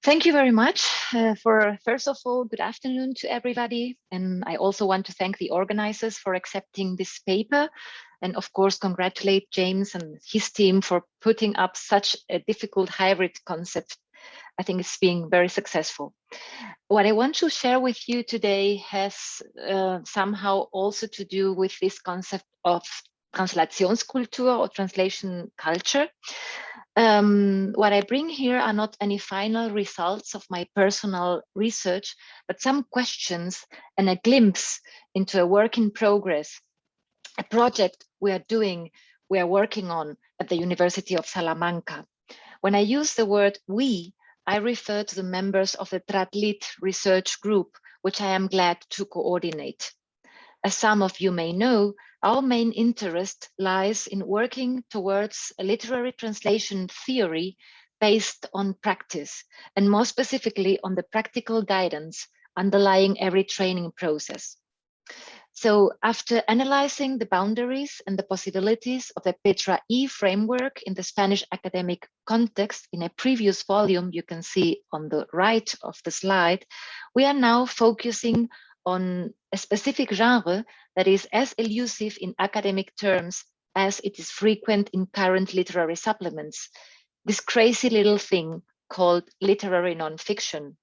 Thank you very much for, first of all, good afternoon to everybody. And I also want to thank the organizers for accepting this paper. And of course, congratulate James and his team for putting up such a difficult hybrid concept. I think it's being very successful. What I want to share with you today has somehow also to do with this concept of Translationskultur or translation culture. What I bring here are not any final results of my personal research, but some questions and a glimpse into a work in progress, a project we are working on at the University of Salamanca. When I use the word we, I refer to the members of the Tratlit research group, which I am glad to coordinate. As some of you may know, our main interest lies in working towards a literary translation theory based on practice, and more specifically on the practical guidance underlying every training process. So after analyzing the boundaries and the possibilities of the Petra-E framework in the Spanish academic context in a previous volume you can see on the right of the slide, we are now focusing on a specific genre that is as elusive in academic terms as it is frequent in current literary supplements, this crazy little thing called literary nonfiction.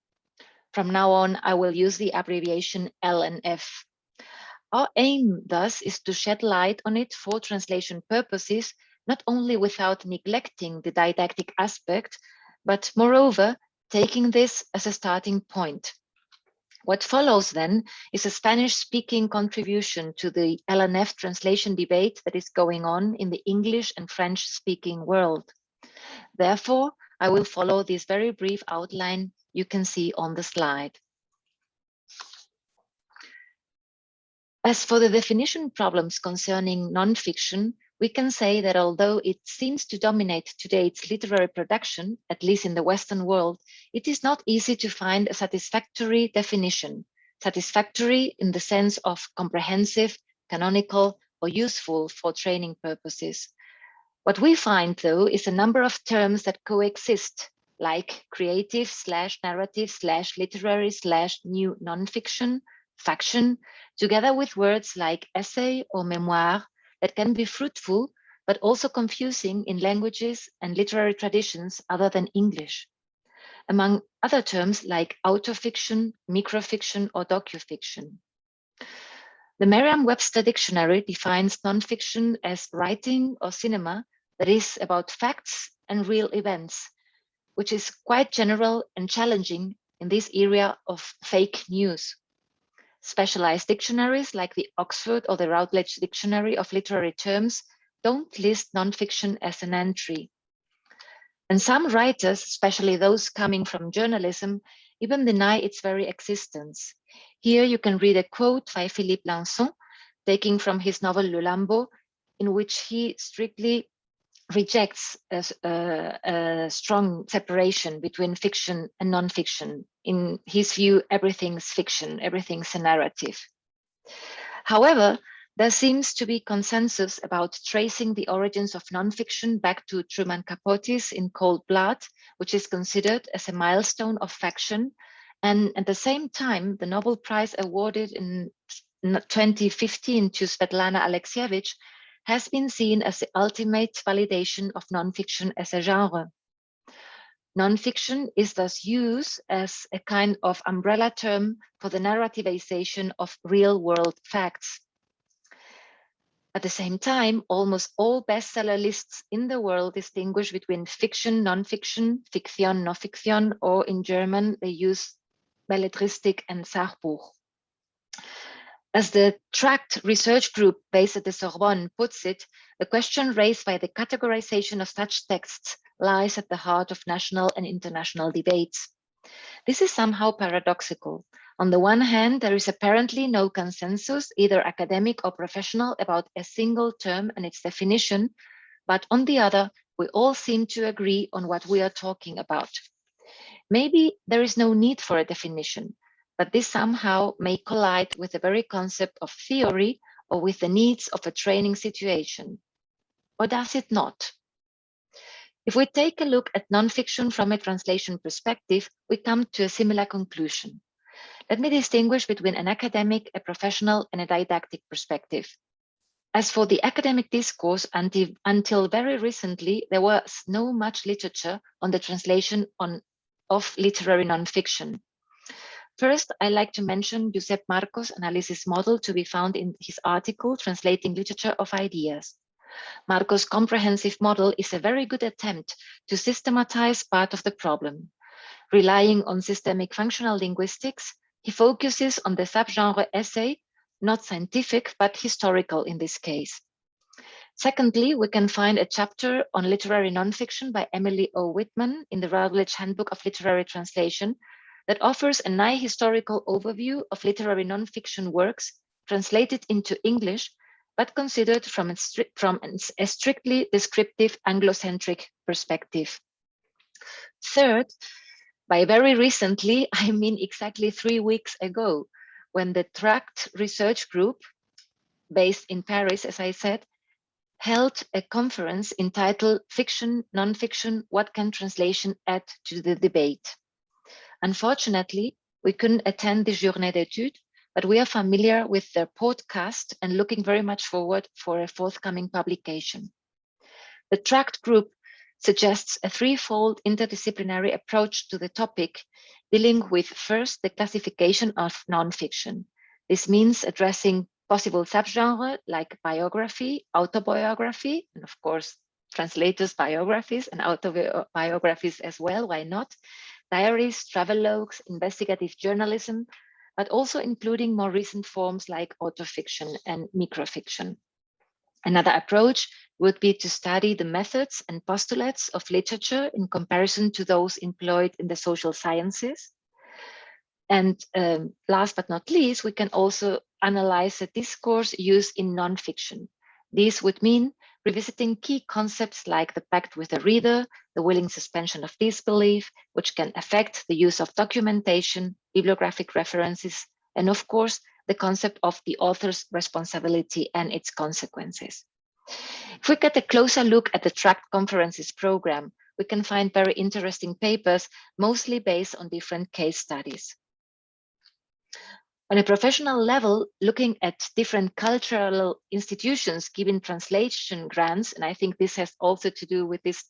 From now on, I will use the abbreviation LNF. Our aim, thus, is to shed light on it for translation purposes, not only without neglecting the didactic aspect, but moreover, taking this as a starting point. What follows then is a Spanish-speaking contribution to the LNF translation debate that is going on in the English and French-speaking world. Therefore, I will follow this very brief outline you can see on the slide. As for the definition problems concerning nonfiction, we can say that although it seems to dominate today's literary production, at least in the Western world, it is not easy to find a satisfactory definition, satisfactory in the sense of comprehensive, canonical, or useful for training purposes. What we find, though, is a number of terms that coexist, like creative/narrative/literary/new nonfiction, faction, together with words like essay or memoir, that can be fruitful, but also confusing in languages and literary traditions other than English. Among other terms like autofiction, microfiction, or docufiction. The Merriam-Webster dictionary defines nonfiction as writing or cinema that is about facts and real events, which is quite general and challenging in this area of fake news. Specialized dictionaries like the Oxford or the Routledge Dictionary of Literary Terms don't list nonfiction as an entry. And some writers, especially those coming from journalism, even deny its very existence. Here you can read a quote by Philippe Lançon, taking from his novel Le Lambeau, in which he strictly rejects a strong separation between fiction and nonfiction. In his view, everything's fiction, everything's a narrative. However, there seems to be consensus about tracing the origins of nonfiction back to Truman Capote's In Cold Blood, which is considered as a milestone of faction. And at the same time, the Nobel Prize awarded in 2015 to Svetlana Alexievich has been seen as the ultimate validation of nonfiction as a genre. Nonfiction is thus used as a kind of umbrella term for the narrativization of real-world facts. At the same time, almost all bestseller lists in the world distinguish between fiction, nonfiction, Fiktion, non-fiction, or in German, they use Belletristik and Sachbuch. As the Tract research group based at the Sorbonne puts it, the question raised by the categorization of such texts lies at the heart of national and international debates. This is somehow paradoxical. On the one hand, there is apparently no consensus, either academic or professional, about a single term and its definition, but on the other, we all seem to agree on what we are talking about. Maybe there is no need for a definition, but this somehow may collide with the very concept of theory or with the needs of a training situation. Or does it not? If we take a look at nonfiction from a translation perspective, we come to a similar conclusion. Let me distinguish between an academic, a professional, and a didactic perspective. As for the academic discourse, until very recently, there was no much literature on the translation of literary nonfiction. First, I like to mention Josep Marcos' analysis model to be found in his article, Translating Literature of Ideas. Marcos' comprehensive model is a very good attempt to systematize part of the problem. Relying on systemic functional linguistics, he focuses on the subgenre essay, not scientific, but historical in this case. Secondly, we can find a chapter on literary nonfiction by Emily O. Whitman in the Routledge Handbook of Literary Translation that offers a nice historical overview of literary nonfiction works translated into English, but considered from a strictly descriptive Anglocentric perspective. Third, by very recently, I mean exactly 3 weeks ago, when the Tract Research Group, based in Paris, as I said, held a conference entitled Fiction, Nonfiction, What Can Translation Add to the Debate? Unfortunately, we couldn't attend the Journée d'études, but we are familiar with their podcast and looking very much forward for a forthcoming publication. The Tract Group suggests a threefold interdisciplinary approach to the topic, dealing with first the classification of nonfiction. This means addressing possible subgenres like biography, autobiography, and of course, translators' biographies and autobiographies as well, why not? Diaries, travelogues, investigative journalism, but also including more recent forms like autofiction and microfiction. Another approach would be to study the methods and postulates of literature in comparison to those employed in the social sciences. And last but not least, we can also analyze the discourse used in nonfiction. This would mean revisiting key concepts like the pact with the reader, the willing suspension of disbelief, which can affect the use of documentation, bibliographic references, and of course, the concept of the author's responsibility and its consequences. If we get a closer look at the Tract Conferences program, we can find very interesting papers, mostly based on different case studies. On a professional level, looking at different cultural institutions giving translation grants, and I think this has also to do with this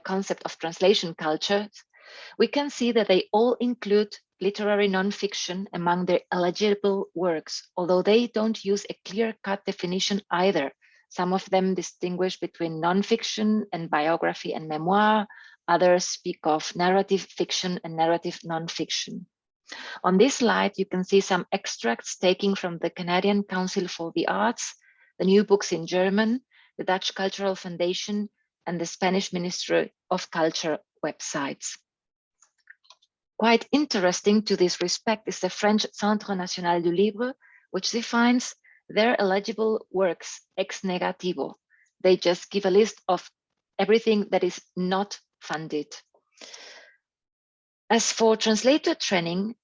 concept of translation culture, we can see that they all include literary nonfiction among their eligible works, although they don't use a clear-cut definition either. Some of them distinguish between nonfiction and biography and memoir. Others speak of narrative fiction and narrative nonfiction. On this slide, you can see some extracts taken from the Canadian Council for the Arts, the New Books in German, the Dutch Cultural Foundation, and the Spanish Ministry of Culture websites. Quite interesting to this respect is the French Centre National du Livre, which defines their eligible works ex negativo. They just give a list of everything that is not funded. As for translator training,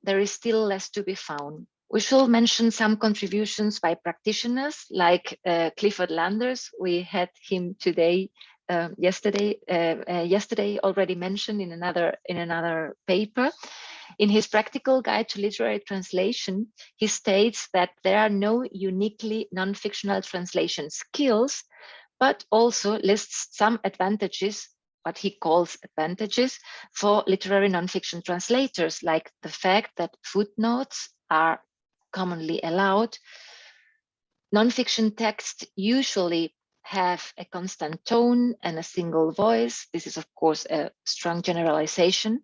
there is still less to be found. We shall mention some contributions by practitioners like Clifford Landers. We had him today, yesterday already mentioned in another paper. In his practical guide to literary translation, he states that there are no uniquely non-fictional translation skills, but also lists some advantages, what he calls advantages, for literary nonfiction translators, like the fact that footnotes are commonly allowed. Nonfiction texts usually have a constant tone and a single voice. This is, of course, a strong generalization.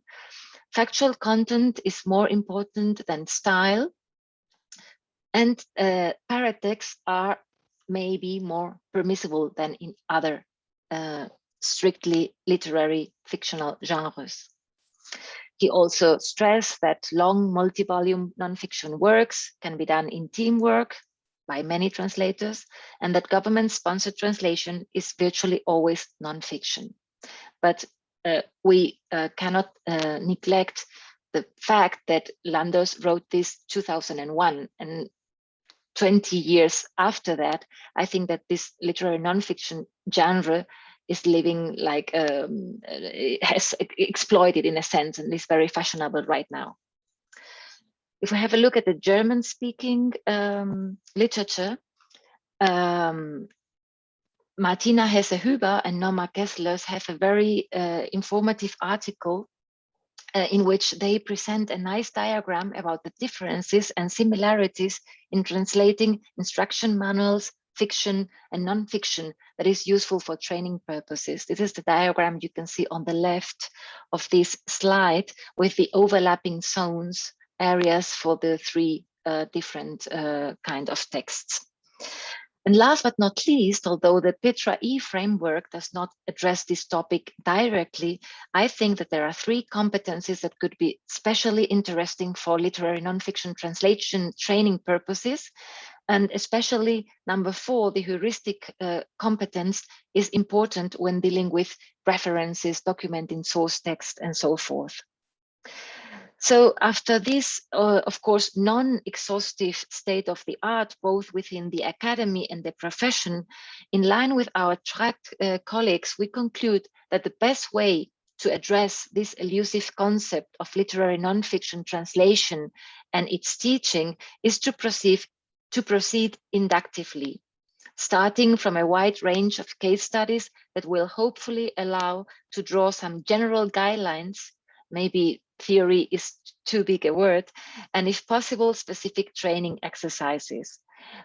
Factual content is more important than style, and paratext are maybe more permissible than in other strictly literary fictional genres. He also stressed that long multi-volume nonfiction works can be done in teamwork by many translators, and that government-sponsored translation is virtually always nonfiction. But we cannot neglect the fact that Landers wrote this 2001, and 20 years after that, I think that this literary nonfiction genre is living like has exploited in a sense and is very fashionable right now. If we have a look at the German-speaking literature, Martina Hesse-Huber and Norma Kesslers have a very informative article in which they present a nice diagram about the differences and similarities in translating instruction manuals, fiction and non-fiction that is useful for training purposes. This is the diagram you can see on the left of this slide with the overlapping zones, areas for the three different kind of texts. And last but not least, although the Petra-E framework does not address this topic directly, I think that there are three competencies that could be especially interesting for literary nonfiction translation training purposes. And especially number 4, the heuristic competence is important when dealing with references, documenting source text, and so forth. So after this, of course, non-exhaustive state of the art, both within the academy and the profession, in line with our track colleagues, we conclude that the best way to address this elusive concept of literary nonfiction translation and its teaching is to proceed inductively, starting from a wide range of case studies that will hopefully allow to draw some general guidelines. Maybe theory is too big a word, and if possible, specific training exercises.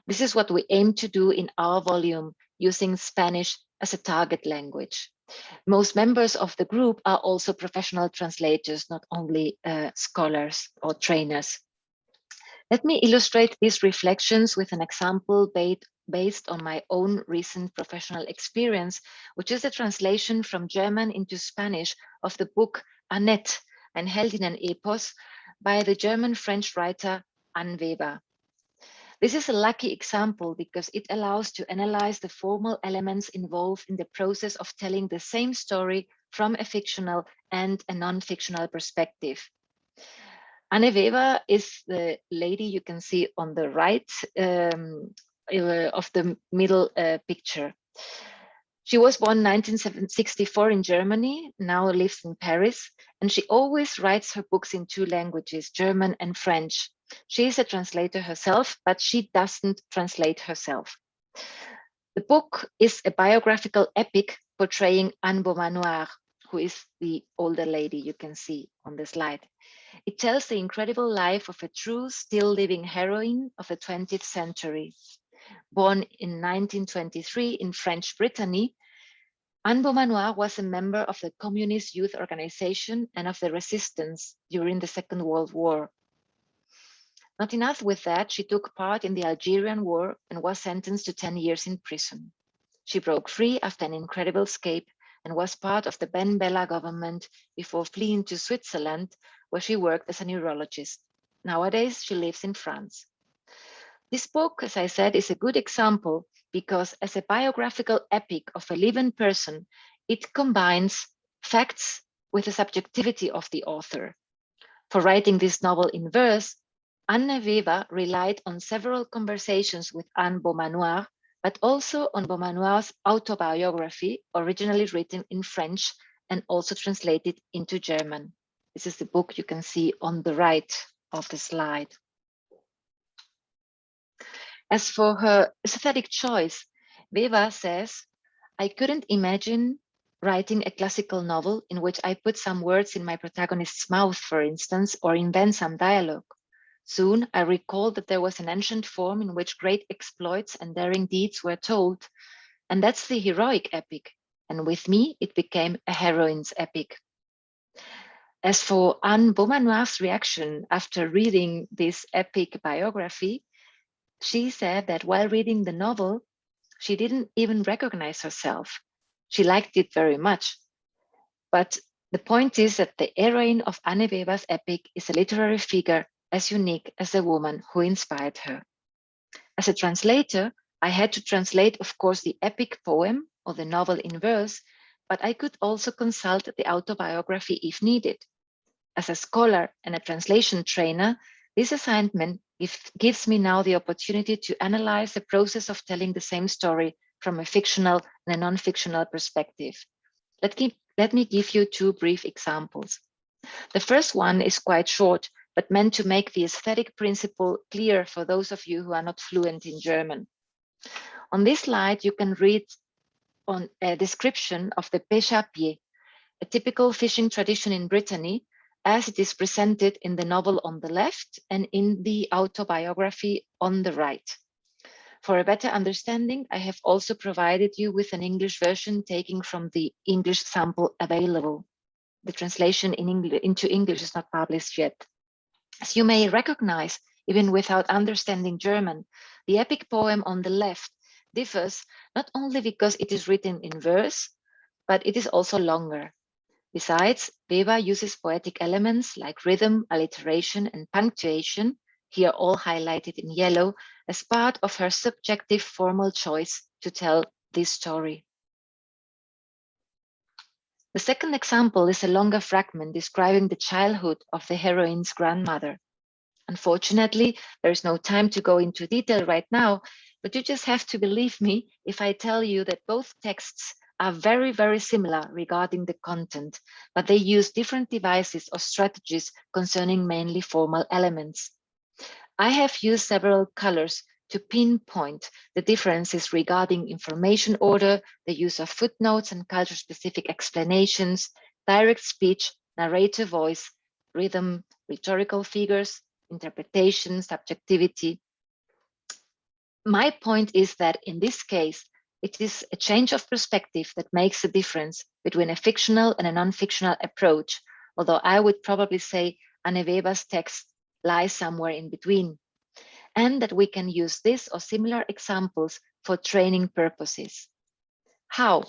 This is what we aim to do in our volume, using Spanish as a target language. Most members of the group are also professional translators, not only scholars or trainers. Let me illustrate these reflections with an example based on my own recent professional experience, which is a translation from German into Spanish of the book Annette, ein Heldinnen-Epos, by the German-French writer Anne Weber. This is a lucky example because it allows to analyze the formal elements involved in the process of telling the same story from a fictional and a non-fictional perspective. Anne Weber is the lady you can see on the right of the middle picture. She was born 1964 in Germany, now lives in Paris, and she always writes her books in 2 languages, German and French. She is a translator herself, but she doesn't translate herself. The book is a biographical epic portraying Anne Beaumanoir, who is the older lady you can see on the slide. It tells the incredible life of a true, still living heroine of the 20th century. Born in 1923 in French Brittany, Anne Beaumanoir was a member of the Communist Youth Organization and of the Resistance during the Second World War. Not enough with that, she took part in the Algerian War and was sentenced to 10 years in prison. She broke free after an incredible escape and was part of the Ben Bella government before fleeing to Switzerland, where she worked as a neurologist. Nowadays, she lives in France. This book, as I said, is a good example because as a biographical epic of a living person, it combines facts with the subjectivity of the author. For writing this novel in verse, Anne Weber relied on several conversations with Anne Beaumanoir, but also on Beaumanoir's autobiography, originally written in French and also translated into German. This is the book you can see on the right of the slide. As for her aesthetic choice, Weber says, I couldn't imagine writing a classical novel in which I put some words in my protagonist's mouth, for instance, or invent some dialogue. Soon, I recalled that there was an ancient form in which great exploits and daring deeds were told, and that's the heroic epic. And with me, it became a heroine's epic. As for Anne Beaumanoir's reaction after reading this epic biography, she said that while reading the novel, she didn't even recognize herself. She liked it very much. But the point is that the heroine of Anne Weber's epic is a literary figure as unique as the woman who inspired her. As a translator, I had to translate, of course, the epic poem or the novel in verse, but I could also consult the autobiography if needed. As a scholar and a translation trainer, this assignment gives me now the opportunity to analyze the process of telling the same story from a fictional and a non-fictional perspective. Let me give you two brief examples. The first one is quite short, but meant to make the aesthetic principle clear for those of you who are not fluent in German. On this slide, you can read on a description of the Petra-E, a typical fishing tradition in Brittany, as it is presented in the novel on the left and in the autobiography on the right. For a better understanding, I have also provided you with an English version taken from the English sample available. The translation into English is not published yet. As you may recognize, even without understanding German, the epic poem on the left differs not only because it is written in verse, but it is also longer. Besides, Weber uses poetic elements like rhythm, alliteration, and punctuation, here all highlighted in yellow, as part of her subjective formal choice to tell this story. The second example is a longer fragment describing the childhood of the heroine's grandmother. Unfortunately, there is no time to go into detail right now, but you just have to believe me if I tell you that both texts are very, very similar regarding the content, but they use different devices or strategies concerning mainly formal elements. I have used several colors to pinpoint the differences regarding information order, the use of footnotes and culture-specific explanations, direct speech, narrator voice, rhythm, rhetorical figures, interpretation, subjectivity. My point is that in this case, it is a change of perspective that makes the difference between a fictional and a non-fictional approach, although I would probably say Anne Weber's text lies somewhere in between, and that we can use this or similar examples for training purposes. How?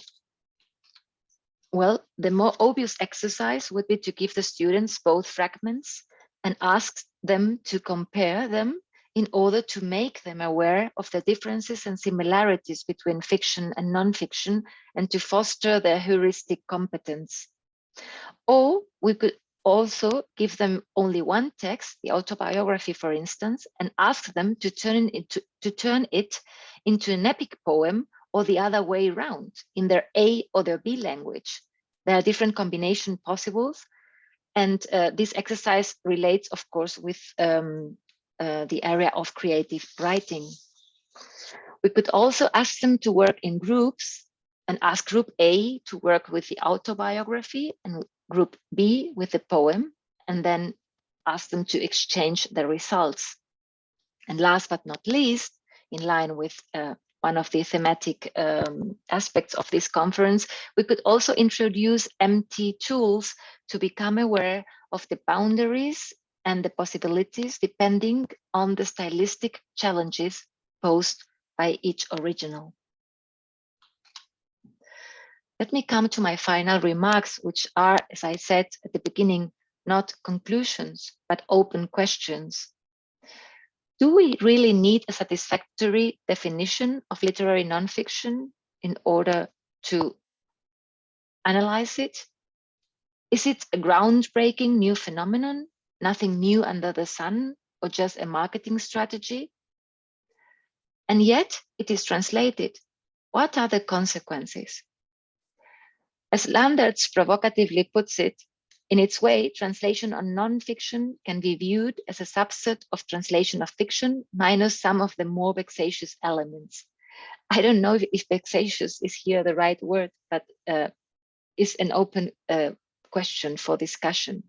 Well, the more obvious exercise would be to give the students both fragments and ask them to compare them in order to make them aware of the differences and similarities between fiction and non-fiction and to foster their heuristic competence. Or we could also give them only one text, the autobiography, for instance, and ask them to turn it into an epic poem or the other way around in their A or their B language. There are different combination possibles. And this exercise relates, of course, with the area of creative writing. We could also ask them to work in groups and ask group A to work with the autobiography and group B with the poem, and then ask them to exchange the results. And last but not least, in line with one of the thematic aspects of this conference, we could also introduce MT tools to become aware of the boundaries and the possibilities depending on the stylistic challenges posed by each original. Let me come to my final remarks, which are, as I said at the beginning, not conclusions, but open questions. Do we really need a satisfactory definition of literary nonfiction in order to analyze it? Is it a groundbreaking new phenomenon, nothing new under the sun, or just a marketing strategy? And yet it is translated. What are the consequences? As Landertz provocatively puts it, in its way, translation on non-fiction can be viewed as a subset of translation of fiction minus some of the more vexatious elements. I don't know if vexatious is here the right word, but is an open question for discussion.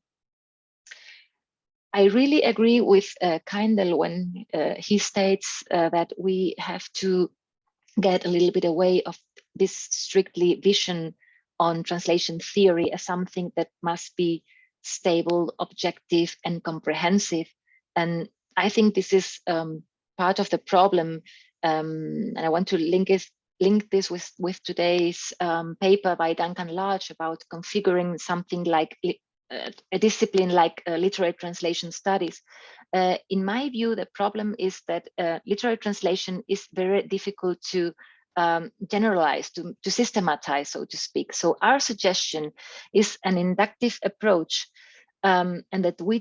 I really agree with Kindle when he states that we have to get a little bit away of this strictly vision on translation theory as something that must be stable, objective, and comprehensive. And I think this is part of the problem. And I want to link this with today's paper by Duncan Large about configuring something like a discipline like literary translation studies. In my view, the problem is that literary translation is very difficult to generalize, to systematize, so to speak. So our suggestion is an inductive approach, and that we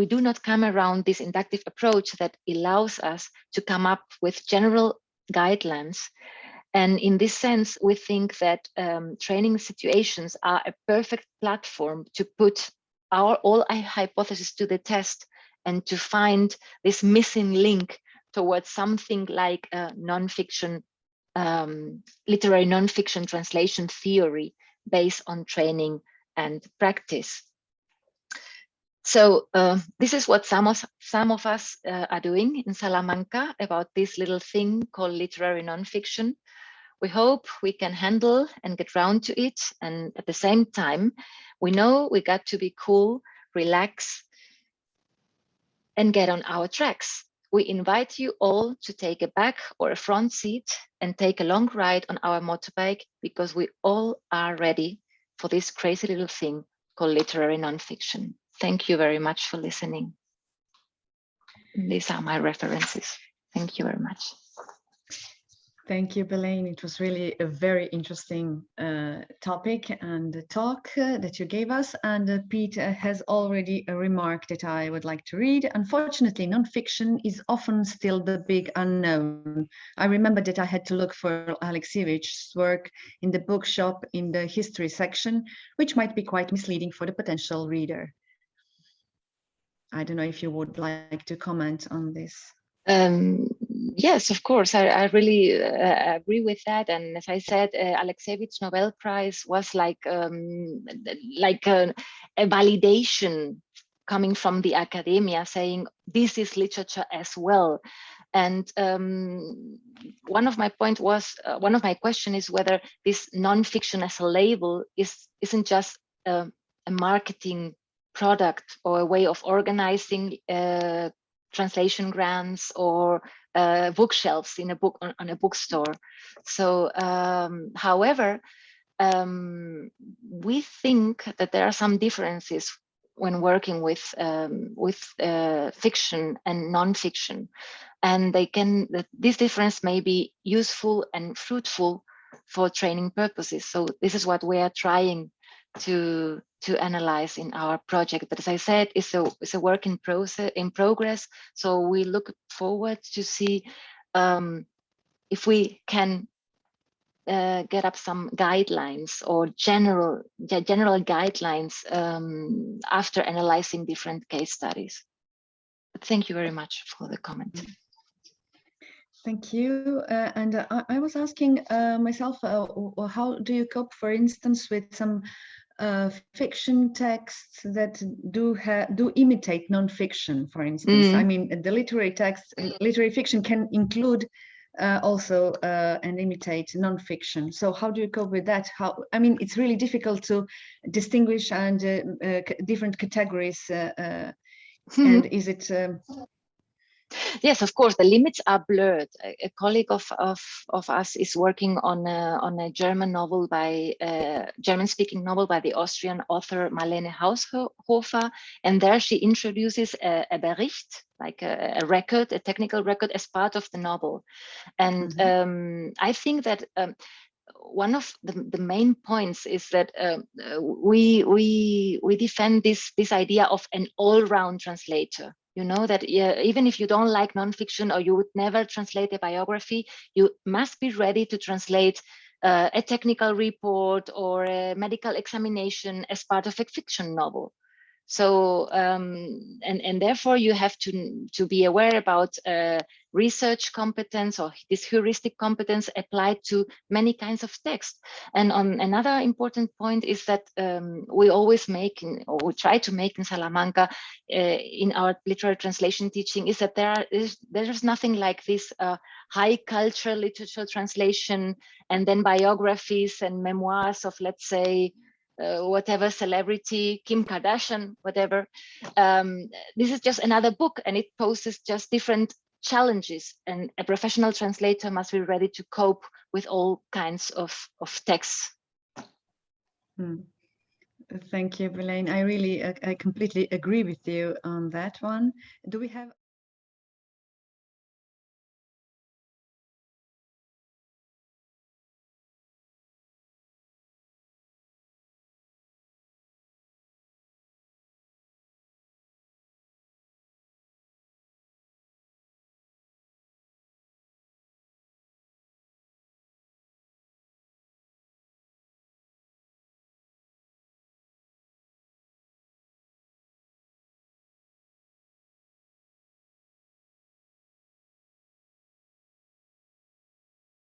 do not come around this inductive approach that allows us to come up with general guidelines. And in this sense, we think that training situations are a perfect platform to put all our hypotheses to the test and to find this missing link towards something like a nonfiction, literary nonfiction translation theory based on training and practice. So this is what some of us are doing in Salamanca about this little thing called literary nonfiction. We hope we can handle and get round to it. And at the same time, we know we got to be cool, relax, and get on our tracks. We invite you all to take a back or a front seat and take a long ride on our motorbike, because we all are ready for this crazy little thing called literary nonfiction. Thank you very much for listening. These are my references. Thank you very much. Thank you, Belén. It was really a very interesting topic and talk that you gave us. And Peter has already a remark that I would like to read. Unfortunately, nonfiction is often still the big unknown. I remember that I had to look for Alexiewicz's work in the bookshop in the history section, which might be quite misleading for the potential reader. I don't know if you would like to comment on this. Yes, of course, I really agree with that. And as I said, Alexievich Nobel Prize was like a validation coming from the academia saying this is literature as well. And one of my question is whether this nonfiction as a label isn't just a marketing product or a way of organizing translation grants or bookshelves in a book on a bookstore. So, however, we think that there are some differences when working with fiction and nonfiction, and this difference may be useful and fruitful for training purposes. So this is what we are trying to analyze in our project. But as I said, it's a work in progress. So we look forward to see if we can get up some guidelines or general guidelines after analyzing different case studies. But thank you very much for the comment. Thank you. And I was asking myself, how do you cope, for instance, with some fiction texts that do imitate nonfiction, for instance? I mean, the literary text, literary fiction can include also and imitate nonfiction. So how do you cope with that? I mean, it's really difficult to distinguish and different categories. And is it? Yes, of course, the limits are blurred. A colleague of us is working on a German novel by German-speaking novel by the Austrian author Marlene Haushofer, and there she introduces a Bericht, like a record, a technical record, as part of the novel. And I think that one of the main points is that we defend this idea of an all-round translator. You know, that even if you don't like nonfiction or you would never translate a biography, you must be ready to translate a technical report or a medical examination as part of a fiction novel. So and therefore you have to be aware about research competence or this heuristic competence applied to many kinds of text. And on another important point is that we always make, or we try to make in Salamanca in our literary translation teaching, is that there is nothing like this high culture literature translation and then biographies and memoirs of, let's say, whatever celebrity, Kim Kardashian, whatever. This is just another book, and it poses just different challenges, and a professional translator must be ready to cope with all kinds of texts. Thank you, Belén. I completely agree with you on that one. Do we have